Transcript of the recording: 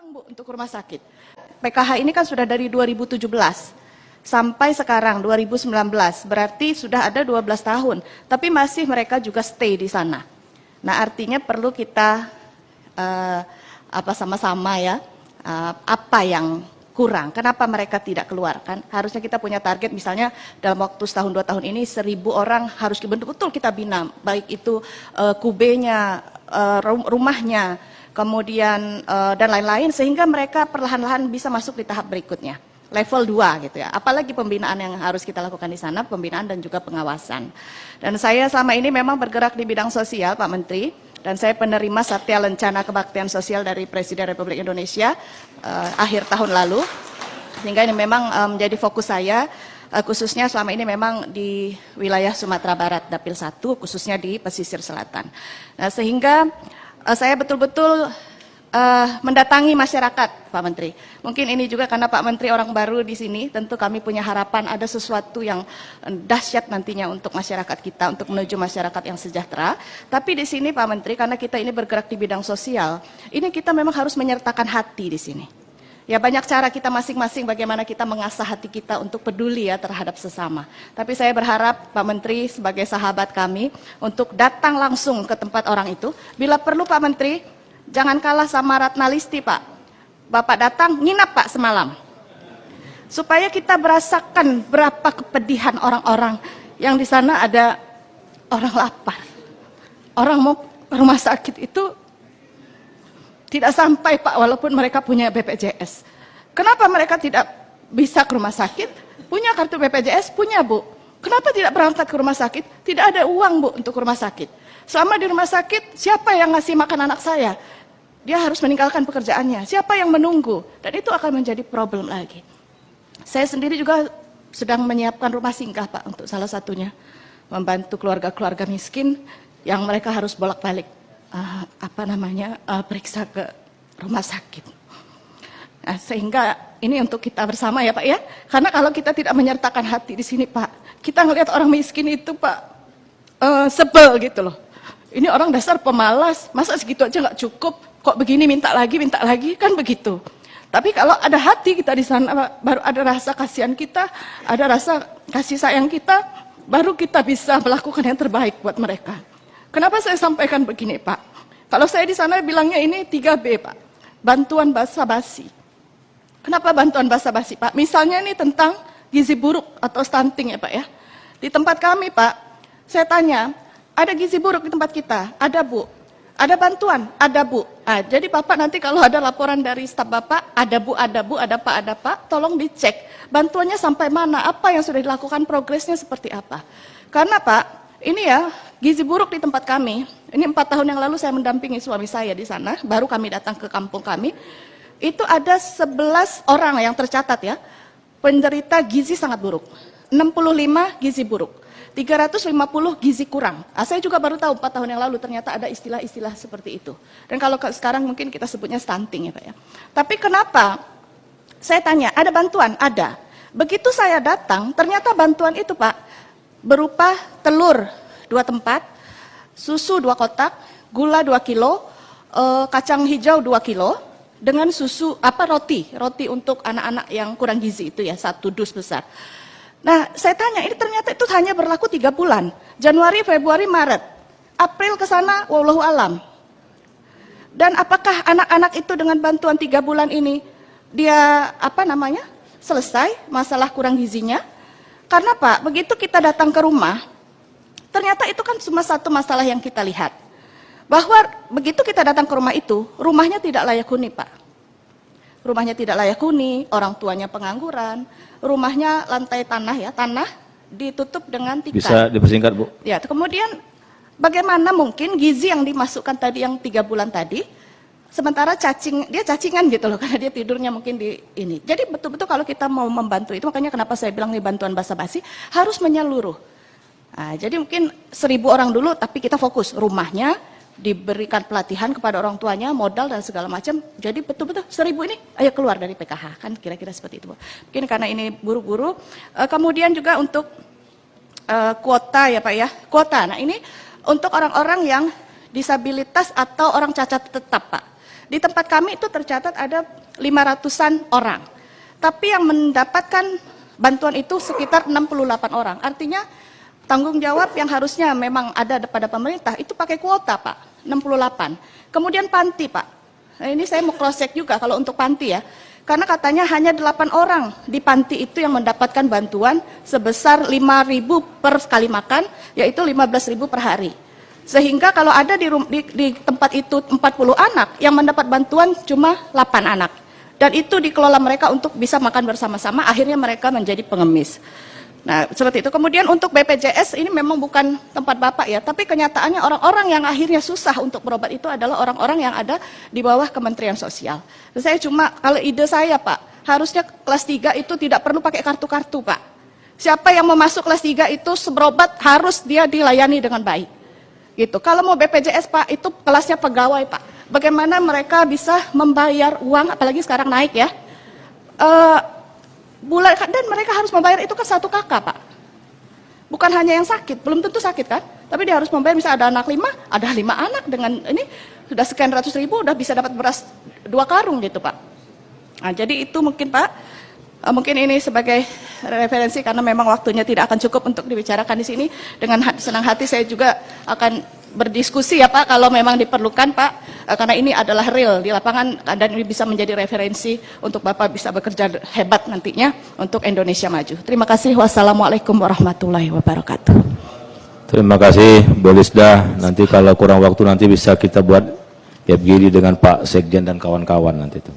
uang, Bu, untuk rumah sakit. PKH ini kan sudah dari 2017 sampai sekarang 2019, berarti sudah ada 12 tahun, tapi masih mereka juga stay di sana. Nah, artinya perlu kita sama-sama ya, apa yang kurang, kenapa mereka tidak keluar, kan harusnya kita punya target, misalnya dalam waktu setahun 2 tahun ini 1000 orang harus betul-betul kita bina, baik itu kubenya, rumahnya, kemudian dan lain-lain, sehingga mereka perlahan-lahan bisa masuk di tahap berikutnya, level 2 gitu ya. Apalagi pembinaan yang harus kita lakukan di sana, pembinaan dan juga pengawasan. Dan saya selama ini memang bergerak di bidang sosial, Pak Menteri, dan saya penerima Satya Lencana Kebaktian Sosial dari Presiden Republik Indonesia akhir tahun lalu, sehingga ini memang menjadi fokus saya, khususnya selama ini memang di wilayah Sumatera Barat, Dapil 1, khususnya di pesisir selatan. Nah, sehingga saya betul-betul mendatangi masyarakat, Pak Menteri. Mungkin ini juga karena Pak Menteri orang baru di sini, tentu kami punya harapan ada sesuatu yang dahsyat nantinya untuk masyarakat kita, untuk menuju masyarakat yang sejahtera. Tapi di sini Pak Menteri, karena kita ini bergerak di bidang sosial, ini kita memang harus menyertakan hati di sini. Ya, banyak cara kita masing-masing bagaimana kita mengasah hati kita untuk peduli ya terhadap sesama. Tapi saya berharap Pak Menteri sebagai sahabat kami untuk datang langsung ke tempat orang itu. Bila perlu Pak Menteri, jangan kalah sama Ratna Listi, Pak. Bapak datang, nginap Pak semalam. Supaya kita merasakan berapa kepedihan orang-orang yang di sana ada orang lapar. Orang mau ke rumah sakit itu tidak sampai, Pak, walaupun mereka punya BPJS. Kenapa mereka tidak bisa ke rumah sakit? Punya kartu BPJS? Punya, Bu. Kenapa tidak berangkat ke rumah sakit? Tidak ada uang, Bu, untuk ke rumah sakit. Selama di rumah sakit, siapa yang ngasih makan anak saya? Dia harus meninggalkan pekerjaannya. Siapa yang menunggu? Dan itu akan menjadi problem lagi. Saya sendiri juga sedang menyiapkan rumah singgah, Pak, untuk salah satunya. Membantu keluarga-keluarga miskin yang mereka harus bolak-balik periksa ke rumah sakit. Nah, sehingga ini untuk kita bersama ya, Pak ya. Karena kalau kita tidak menyertakan hati di sini, Pak, kita ngelihat orang miskin itu, Pak, sebel gitu loh. Ini orang dasar pemalas, masa segitu aja nggak cukup, kok begini minta lagi, kan begitu. Tapi kalau ada hati kita di sana, Pak, baru ada rasa kasihan kita, ada rasa kasih sayang kita, baru kita bisa melakukan yang terbaik buat mereka. Kenapa saya sampaikan begini, Pak? Kalau saya di sana bilangnya ini 3B, Pak. Bantuan basa-basi. Kenapa bantuan basa-basi, Pak? Misalnya ini tentang gizi buruk atau stunting ya, Pak ya. Di tempat kami, Pak, saya tanya, ada gizi buruk di tempat kita? Ada, Bu. Ada bantuan? Ada, Bu. Nah, jadi Bapak nanti kalau ada laporan dari staf Bapak, ada Bu, ada Pak, tolong dicek. Bantuannya sampai mana? Apa yang sudah dilakukan, progresnya seperti apa? Karena, Pak, ini ya, gizi buruk di tempat kami, ini 4 tahun yang lalu saya mendampingi suami saya di sana, baru kami datang ke kampung kami, itu ada 11 orang yang tercatat ya, penderita gizi sangat buruk, 65 gizi buruk, 350 gizi kurang. Nah, saya juga baru tahu 4 tahun yang lalu ternyata ada istilah-istilah seperti itu. Dan kalau sekarang mungkin kita sebutnya stunting ya Pak ya. Tapi kenapa? Saya tanya, ada bantuan? Ada. Begitu saya datang, ternyata bantuan itu Pak, berupa telur 2 tempat, susu 2 kotak, gula 2 kilo, kacang hijau 2 kilo, dengan susu roti untuk anak-anak yang kurang gizi itu ya, 1 dus besar. Nah, saya tanya, ini ternyata itu hanya berlaku 3 bulan, Januari, Februari, Maret, April ke sana, wallahu alam. Dan apakah anak-anak itu dengan bantuan 3 bulan ini, dia selesai masalah kurang gizinya? Karena Pak, begitu kita datang ke rumah, ternyata itu kan cuma satu masalah yang kita lihat. Bahwa begitu kita datang ke rumah itu, rumahnya tidak layak huni Pak. Rumahnya tidak layak huni, orang tuanya pengangguran, rumahnya lantai tanah ditutup dengan tikar. Bisa dipersingkat Bu? Ya, kemudian bagaimana mungkin gizi yang dimasukkan tadi yang 3 bulan tadi, sementara dia cacingan gitu loh, karena dia tidurnya mungkin di ini. Jadi betul-betul kalau kita mau membantu itu, makanya kenapa saya bilang nih bantuan basa-basi harus menyeluruh. Nah, jadi mungkin 1000 orang dulu, tapi kita fokus rumahnya, diberikan pelatihan kepada orang tuanya, modal dan segala macam. Jadi betul-betul 1000 ini ayo keluar dari PKH, kan kira-kira seperti itu. Mungkin karena ini buru-buru. Kemudian juga untuk kuota ya Pak ya, kuota. Nah ini untuk orang-orang yang disabilitas atau orang cacat tetap, Pak. Di tempat kami itu tercatat ada 500-an orang. Tapi yang mendapatkan bantuan itu sekitar 68 orang. Artinya tanggung jawab yang harusnya memang ada pada pemerintah itu pakai kuota, Pak, 68. Kemudian panti, Pak. Nah, ini saya mau cross check juga kalau untuk panti ya. Karena katanya hanya 8 orang di panti itu yang mendapatkan bantuan sebesar 5.000 per sekali makan, yaitu 15.000 per hari. Sehingga kalau ada di tempat itu 40 anak, yang mendapat bantuan cuma 8 anak. Dan itu dikelola mereka untuk bisa makan bersama-sama, akhirnya mereka menjadi pengemis. Nah, seperti itu. Kemudian untuk BPJS ini memang bukan tempat Bapak ya, tapi kenyataannya orang-orang yang akhirnya susah untuk berobat itu adalah orang-orang yang ada di bawah Kementerian Sosial. Saya cuma, kalau ide saya Pak, harusnya kelas 3 itu tidak perlu pakai kartu-kartu Pak. Siapa yang mau masuk kelas 3 itu berobat harus dia dilayani dengan baik. Gitu. Kalau mau BPJS Pak, itu kelasnya pegawai Pak. Bagaimana mereka bisa membayar uang, apalagi sekarang naik ya, bulan, dan mereka harus membayar itu kan 1 kakak Pak. Bukan hanya yang sakit, belum tentu sakit kan, tapi dia harus membayar, misalnya ada anak 5, ada 5 anak dengan ini, sudah sekian ratus ribu, udah bisa dapat beras 2 karung gitu Pak. Nah, jadi itu mungkin Pak, mungkin ini sebagai referensi karena memang waktunya tidak akan cukup untuk dibicarakan di sini. Dengan senang hati saya juga akan berdiskusi ya Pak kalau memang diperlukan Pak, karena ini adalah real di lapangan dan ini bisa menjadi referensi untuk Bapak bisa bekerja hebat nantinya untuk Indonesia maju. Terima kasih. Wassalamualaikum warahmatullahi wabarakatuh. Terima kasih Bu Lisda. Nanti kalau kurang waktu nanti bisa kita buat FGD dengan Pak Sekjen dan kawan-kawan nanti itu.